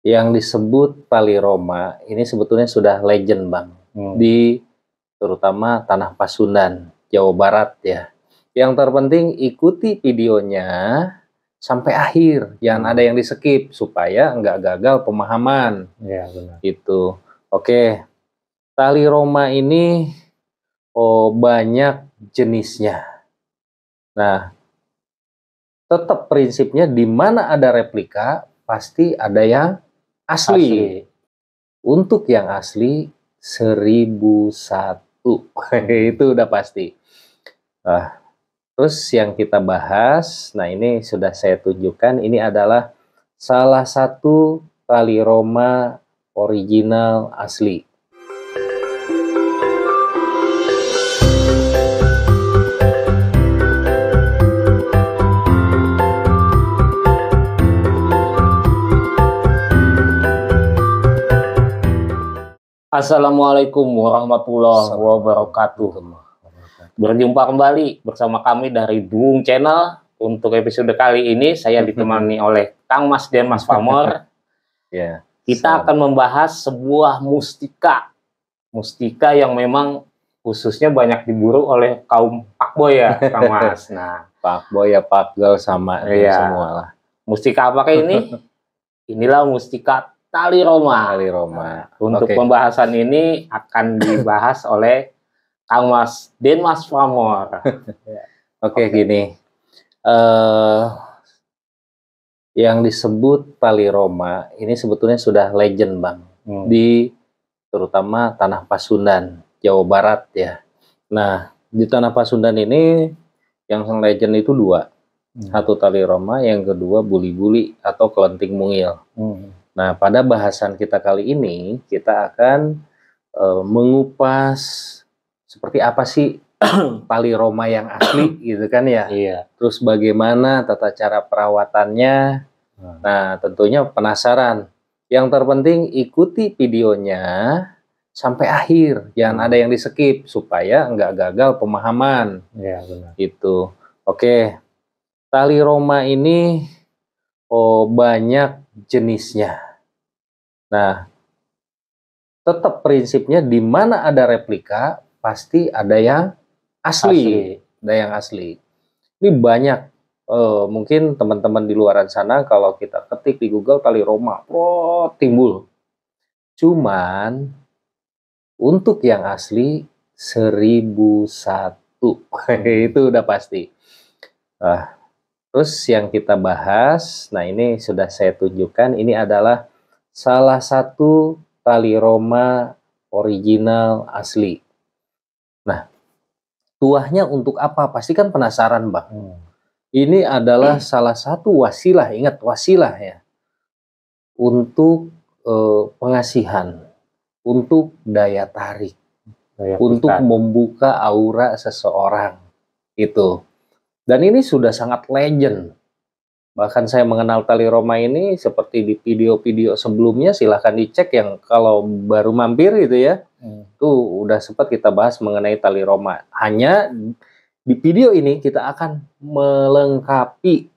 Yang disebut tali Roma ini sebetulnya sudah legend, Bang, di terutama Tanah Pasundan, Jawa Barat ya. Yang terpenting ikuti videonya sampai akhir, jangan ada yang di-skip supaya nggak gagal pemahaman. Iya, benar. Gitu. Oke, tali Roma ini banyak jenisnya. Nah, tetap prinsipnya di mana ada replika pasti ada yang asli. Untuk yang asli 1001. Itu udah pasti. Nah, terus yang kita bahas, nah ini sudah saya tunjukkan, ini adalah salah satu tali Roma original asli. Assalamualaikum warahmatullahi wabarakatuh. Berjumpa kembali bersama kami dari Bung Channel. Untuk episode kali ini saya ditemani oleh Kang Mas dan Mas Famor. Kita akan membahas sebuah mustika yang memang khususnya banyak diburu oleh kaum Pakboy ya, Kang Mas. Nah, Pakboy ya, Pakgel sama semua lah. Mustika apakah ini? Inilah mustika tali Roma. Tali Roma. Untuk pembahasan ini akan dibahas oleh Kang Mas dan Mas Famor. Gini. Yang disebut tali Roma ini sebetulnya sudah legend, Bang, di terutama Tanah Pasundan, Jawa Barat ya. Nah, di Tanah Pasundan ini yang legend itu dua. Satu tali Roma, yang kedua buli-buli atau kelenting mungil. Nah, pada bahasan kita kali ini kita akan mengupas seperti apa sih tali Roma yang asli gitu kan ya. Terus bagaimana tata cara perawatannya. Nah, tentunya penasaran. Yang terpenting ikuti videonya sampai akhir, jangan ada yang di-skip supaya nggak gagal pemahaman. Iya, benar. Gitu. Oke, tali Roma ini banyak jenisnya. Nah, tetap prinsipnya di mana ada replika pasti ada yang asli. Ada yang asli. Ini banyak. Mungkin teman-teman di luaran sana kalau kita ketik di Google tali Roma, timbul. Cuman untuk yang asli 1001. Itu udah pasti. Terus yang kita bahas, nah ini sudah saya tunjukkan, ini adalah salah satu tali Roma original asli. Nah, tuahnya untuk apa? Pasti kan penasaran, Bang. Ini adalah salah satu wasilah, ingat wasilah ya, untuk pengasihan, untuk daya tarik, untuk membuka aura seseorang itu. Dan ini sudah sangat legend. Bahkan saya mengenal tali Roma ini seperti di video-video sebelumnya, silahkan dicek yang kalau baru mampir gitu ya. Tuh udah sempat kita bahas mengenai tali Roma. Hanya di video ini kita akan melengkapi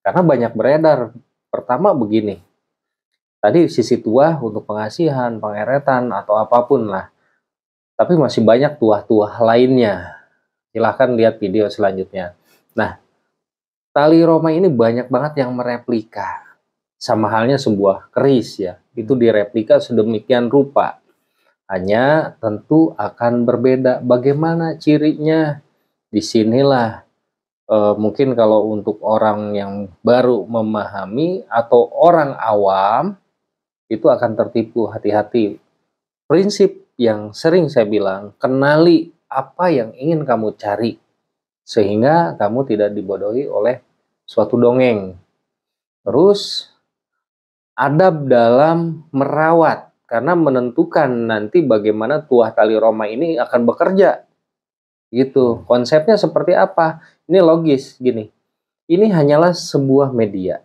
karena banyak beredar. Pertama begini. Tadi sisi tuah untuk pengasihan, pengeretan atau apapun lah. Tapi masih banyak tuah-tuah lainnya. Silahkan lihat video selanjutnya. Nah, tali Roma ini banyak banget yang mereplika. Sama halnya sebuah keris ya. Itu direplika sedemikian rupa. Hanya tentu akan berbeda. Bagaimana cirinya? Disinilah mungkin kalau untuk orang yang baru memahami atau orang awam itu akan tertipu. Hati-hati. Prinsip yang sering saya bilang, kenali apa yang ingin kamu cari. Sehingga kamu tidak dibodohi oleh suatu dongeng. Terus adab dalam merawat, karena menentukan nanti bagaimana tuah tali Roma ini akan bekerja. Gitu. Konsepnya seperti apa? Ini logis gini. Ini hanyalah sebuah media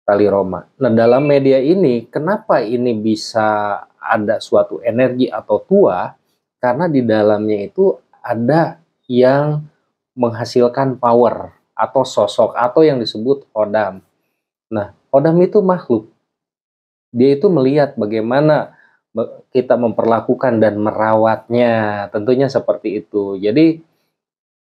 tali Roma. Nah, dalam media ini kenapa ini bisa ada suatu energi atau tuah? Karena di dalamnya itu ada yang menghasilkan power atau sosok atau yang disebut Khodam. Nah, Khodam itu makhluk. dia itu melihat bagaimana kita memperlakukan dan merawatnya, tentunya seperti itu. Jadi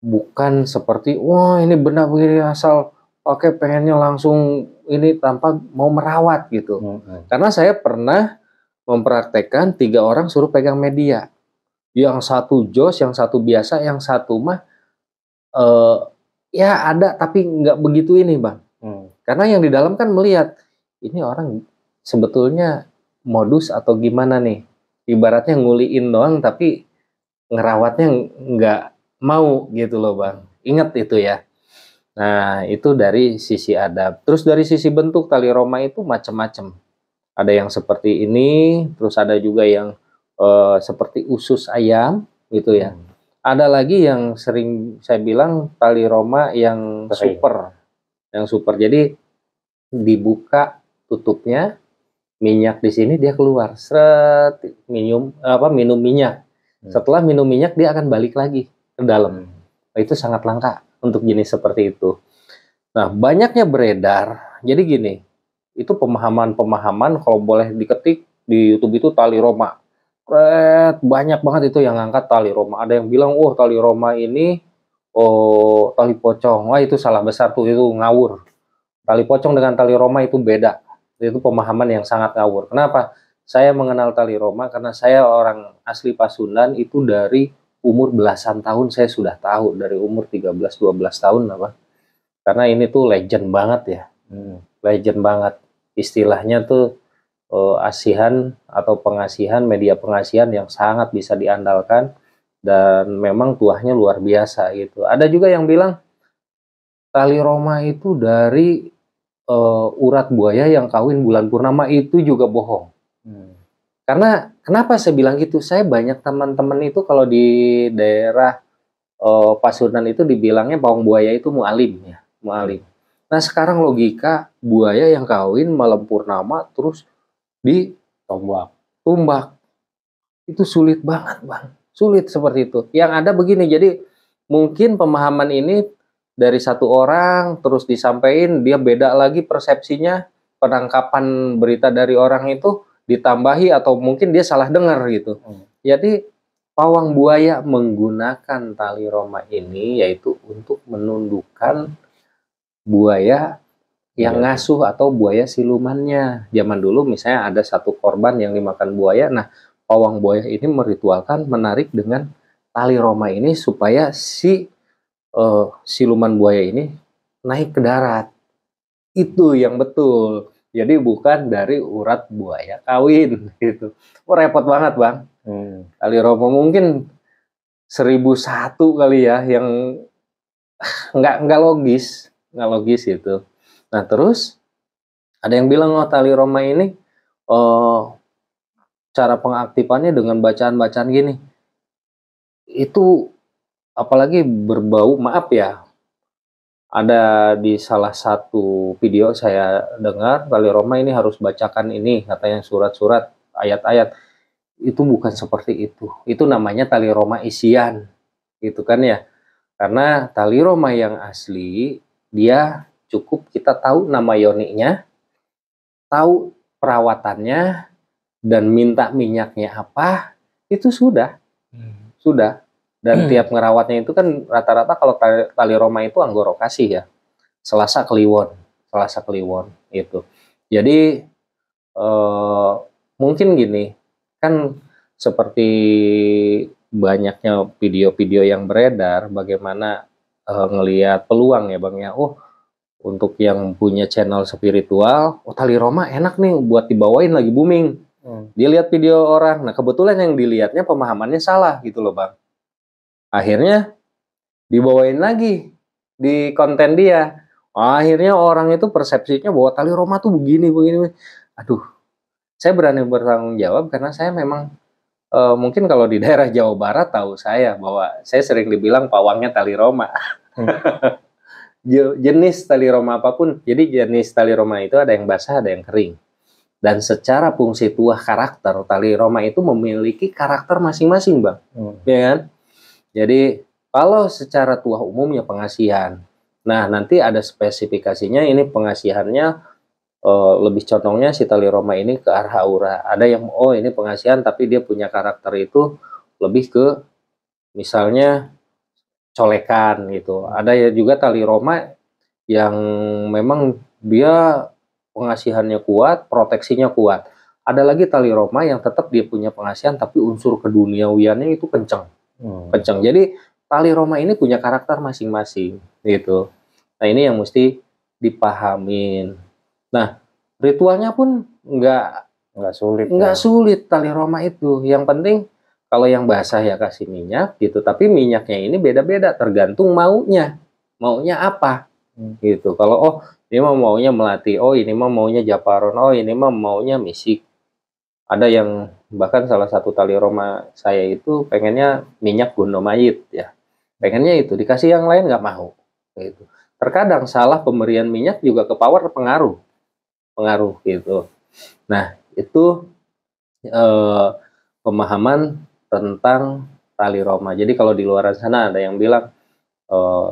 bukan seperti, wah ini benda begini asal pakai pengennya langsung ini tanpa mau merawat gitu. Karena saya pernah mempraktekkan 3 orang suruh pegang media. Yang satu jos, yang satu biasa, yang satu mah ya ada tapi nggak begitu ini Bang. Karena yang di dalam kan melihat, ini orang sebetulnya modus atau gimana nih. Ibaratnya nguliin doang tapi ngerawatnya nggak mau gitu loh Bang. Ingat itu ya. Nah itu dari sisi adab. Terus dari sisi bentuk tali Roma itu macam-macam. Ada yang seperti ini, terus ada juga yang seperti usus ayam gitu ya. Ada lagi yang sering saya bilang tali Roma yang super. Yang super. Jadi dibuka tutupnya, minyak di sini dia keluar. Seret, minum minyak. Setelah minum minyak dia akan balik lagi ke dalam. Itu sangat langka untuk jenis seperti itu. Nah, banyaknya beredar. Jadi gini, itu pemahaman-pemahaman kalau boleh diketik di YouTube itu tali Roma. Banyak banget itu yang ngangkat tali Roma. Ada yang bilang, "Oh, tali Roma ini tali pocong." Wah, itu salah besar tuh, itu ngawur. Tali pocong dengan tali Roma itu beda. Itu pemahaman yang sangat ngawur. Kenapa? Saya mengenal tali Roma karena saya orang asli Pasundan itu dari umur belasan tahun saya sudah tahu, dari umur 13-12 tahun apa. Karena ini tuh legend banget ya. Legend banget. Istilahnya tuh asihan atau pengasihan, media pengasihan yang sangat bisa diandalkan dan memang tuahnya luar biasa gitu. Ada juga yang bilang tali Roma itu dari urat buaya yang kawin bulan purnama, itu juga bohong. Karena kenapa saya bilang gitu? Saya banyak teman-teman itu kalau di daerah Pasundan itu dibilangnya pawang buaya itu mualim ya, mualim. Nah sekarang logika buaya yang kawin malam purnama terus ditumbak, itu sulit banget Bang, sulit seperti itu. Yang ada begini, jadi mungkin pemahaman ini dari satu orang terus disampaikan, dia beda lagi persepsinya, penangkapan berita dari orang itu ditambahi atau mungkin dia salah dengar gitu. Jadi pawang buaya menggunakan tali Roma ini yaitu untuk menundukkan buaya yang ngasuh atau buaya silumannya. Zaman dulu misalnya ada satu korban yang dimakan buaya, nah pawang buaya ini meritualkan menarik dengan tali Roma ini supaya si siluman buaya ini naik ke darat. Itu yang betul. Jadi bukan dari urat buaya kawin gitu. Repot banget Bang. Tali Roma mungkin 1001 kali ya yang nggak logis, itu. Nah terus ada yang bilang tali Roma ini cara pengaktifannya dengan bacaan-bacaan gini. Itu apalagi berbau, maaf ya, ada di salah satu video saya dengar tali Roma ini harus bacakan ini katanya surat-surat, ayat-ayat. Itu bukan seperti itu. Itu namanya tali Roma isian gitu kan ya. Karena tali Roma yang asli dia cukup kita tahu nama yoninya, tahu perawatannya, dan minta minyaknya apa, itu sudah. Dan tiap ngerawatnya itu kan rata-rata kalau tali Roma itu anggorokasi ya, Selasa Kliwon itu. Jadi mungkin gini, kan seperti banyaknya video-video yang beredar, bagaimana ngelihat peluang ya Bang ya, untuk yang punya channel spiritual, tali Roma enak nih buat dibawain lagi booming. Dia lihat video orang, nah kebetulan yang dilihatnya pemahamannya salah gitu loh Bang. Akhirnya dibawain lagi di konten dia. Akhirnya orang itu persepsinya bahwa tali Roma tuh begini. Aduh, saya berani bertanggung jawab karena saya memang mungkin kalau di daerah Jawa Barat tahu saya bahwa saya sering dibilang pawangnya tali Roma. Jenis tali Roma apapun, jadi jenis tali Roma itu ada yang basah, ada yang kering. Dan secara fungsi tuah karakter, tali Roma itu memiliki karakter masing-masing Bang. Ya kan? Jadi kalau secara tuah umumnya pengasihan. Nah nanti ada spesifikasinya, ini pengasihannya lebih condongnya si tali Roma ini ke arah aura. Ada yang ini pengasihan tapi dia punya karakter itu lebih ke misalnya colekan gitu. Ada ya juga tali Roma yang memang dia pengasihannya kuat, proteksinya kuat. Ada lagi tali Roma yang tetap dia punya pengasihan tapi unsur keduniawiannya itu kenceng. Kenceng. Jadi tali Roma ini punya karakter masing-masing gitu. Nah, ini yang mesti dipahamin. Nah, ritualnya pun nggak sulit tali Roma itu. Yang penting kalau yang basah ya kasih minyak gitu. Tapi minyaknya ini beda-beda tergantung maunya apa gitu. Kalau ini mah maunya melati, ini mah maunya japaron, ini mah maunya misik. Ada yang bahkan salah satu tali Roma saya itu pengennya minyak gundomait ya. Pengennya itu dikasih yang lain nggak mau gitu. Terkadang salah pemberian minyak juga ke power pengaruh gitu. Nah, itu pemahaman tentang tali Roma. Jadi kalau di luar sana ada yang bilang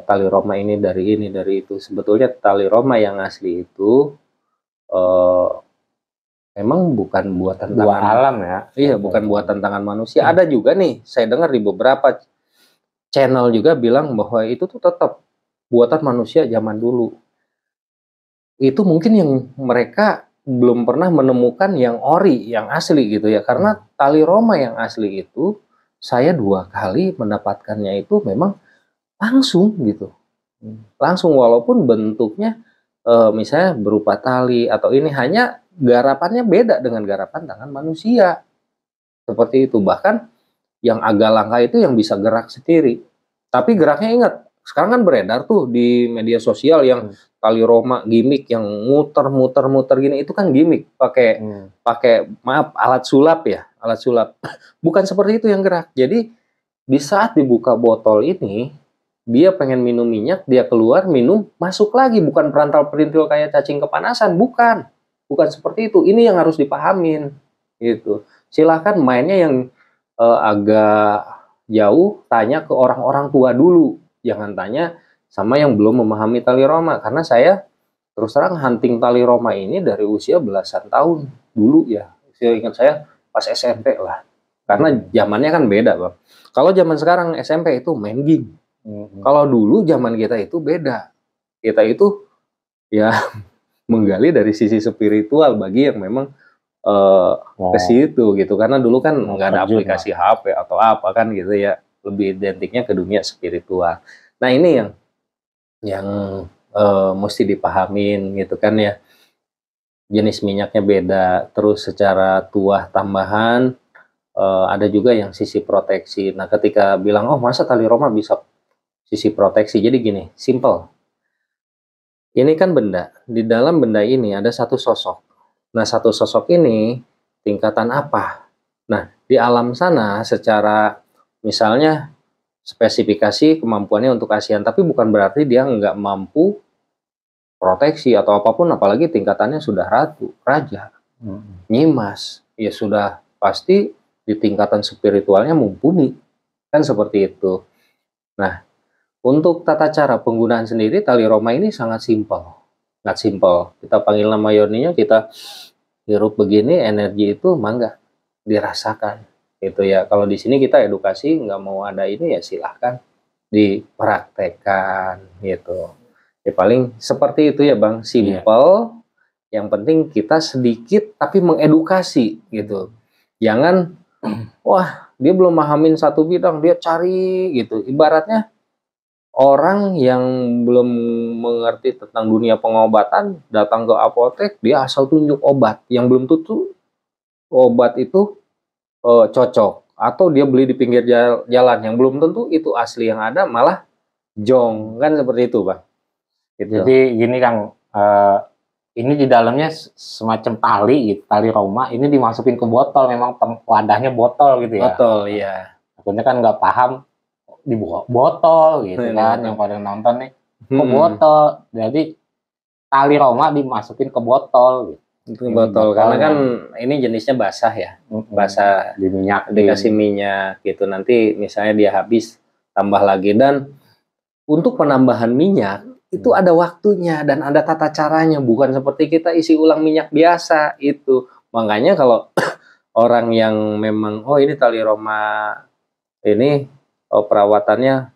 tali Roma ini dari itu. Sebetulnya tali Roma yang asli itu memang bukan buatan tangan alam ya. Iya, bukan buatan tangan manusia. Ada juga nih, saya dengar di beberapa channel juga bilang bahwa itu tuh tetap buatan manusia zaman dulu. Itu mungkin yang mereka belum pernah menemukan yang ori, yang asli gitu ya. Karena tali Roma yang asli itu saya 2 kali mendapatkannya itu memang langsung gitu. Langsung walaupun bentuknya misalnya berupa tali atau ini hanya garapannya beda dengan garapan tangan manusia. Seperti itu. Bahkan yang agak langka itu yang bisa gerak sendiri. Tapi geraknya ingat, sekarang kan beredar tuh di media sosial yang tali Roma gimmick yang muter gini, itu kan gimmick pakai maaf alat sulap. Bukan seperti itu yang gerak. Jadi di saat dibuka botol ini dia pengen minum minyak, dia keluar minum, masuk lagi, bukan perantal perintil kayak cacing kepanasan, bukan seperti itu. Ini yang harus dipahamin gitu. Silahkan mainnya yang agak jauh, tanya ke orang-orang tua dulu, jangan tanya sama yang belum memahami tali Roma. Karena saya terus terang hunting tali Roma ini dari usia belasan tahun dulu ya. Saya ingat saya pas SMP lah, karena zamannya kan beda Bang. Kalau zaman sekarang SMP itu main game. Kalau dulu zaman kita itu beda. Kita itu ya menggali dari sisi spiritual bagi yang memang ke situ gitu. Karena dulu kan nggak ada aplikasi HP atau apa kan gitu ya. Lebih identiknya ke dunia spiritual. Nah, ini yang mesti dipahamin gitu kan ya. Jenis minyaknya beda, terus secara tuah tambahan ada juga yang sisi proteksi. Nah, ketika bilang masa tali Roma bisa sisi proteksi, jadi gini, simple. Ini kan benda, di dalam benda ini ada satu sosok. Nah, satu sosok ini tingkatan apa? Nah, di alam sana secara misalnya spesifikasi kemampuannya untuk kasihan, tapi bukan berarti dia nggak mampu proteksi atau apapun, apalagi tingkatannya sudah ratu, raja, nyimas, ya sudah pasti di tingkatan spiritualnya mumpuni, kan seperti itu. Nah, untuk tata cara penggunaan sendiri, tali Roma ini sangat simpel. Kita panggil nama yoninya, kita hirup begini, energi itu mangga dirasakan. Gitu ya. Kalau di sini kita edukasi, nggak mau ada ini ya silahkan dipraktekkan gitu. Ya paling seperti itu ya Bang, simpel. Yang penting kita sedikit tapi mengedukasi gitu. Jangan, dia belum mahamin satu bidang, dia cari gitu. Ibaratnya orang yang belum mengerti tentang dunia pengobatan datang ke apotek, dia asal tunjuk obat yang belum tentu obat itu cocok, atau dia beli di pinggir jalan yang belum tentu itu asli, yang ada malah jong, kan seperti itu Bang gitu. Jadi gini Kang, ini di dalamnya semacam tali Roma, ini dimasukin ke botol, memang wadahnya botol gitu ya. Botol, iya. Akhirnya kan nggak paham dibuka botol gitu kan, yang pada nonton nih kok botol, jadi tali Roma dimasukin ke botol gitu. Itu botol karena kan ini jenisnya basah ya, basah di minyak, dikasih minyak gitu, nanti misalnya dia habis tambah lagi. Dan untuk penambahan minyak itu ada waktunya dan ada tata caranya, bukan seperti kita isi ulang minyak biasa itu. Makanya kalau orang yang memang ini tali Roma ini perawatannya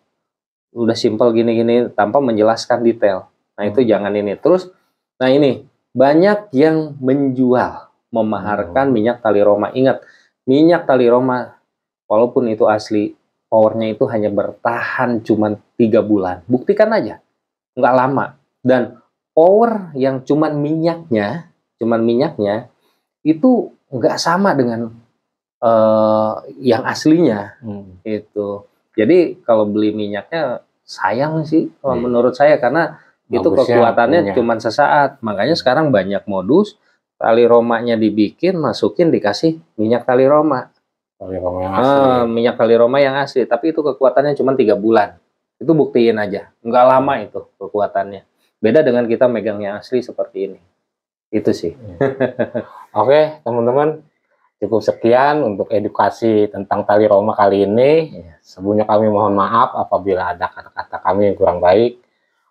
udah simpel gini-gini tanpa menjelaskan detail. Nah, itu jangan ini. Terus nah ini banyak yang menjual memaharkan minyak tali Roma. Ingat, minyak tali Roma walaupun itu asli, powernya itu hanya bertahan cuma 3 bulan. Buktikan aja. Nggak lama. Dan power yang cuman minyaknya itu nggak sama dengan yang aslinya. Itu. Jadi kalau beli minyaknya sayang sih kalau menurut saya, karena itu kekuatannya cuma sesaat. Makanya sekarang banyak modus tali Romanya dibikin, masukin, dikasih minyak tali Roma. Tali Roma yang asli. Minyak tali Roma yang asli, tapi itu kekuatannya cuma 3 bulan. Itu buktiin aja, nggak lama itu kekuatannya. Beda dengan kita megang yang asli seperti ini. Itu sih. Oke, teman-teman, cukup sekian untuk edukasi tentang tali Roma kali ini. Sebelumnya kami mohon maaf apabila ada kata-kata kami yang kurang baik.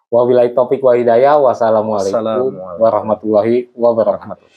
Wabillahi taufiq wa hidayah. Wassalamualaikum warahmatullahi wabarakatuh.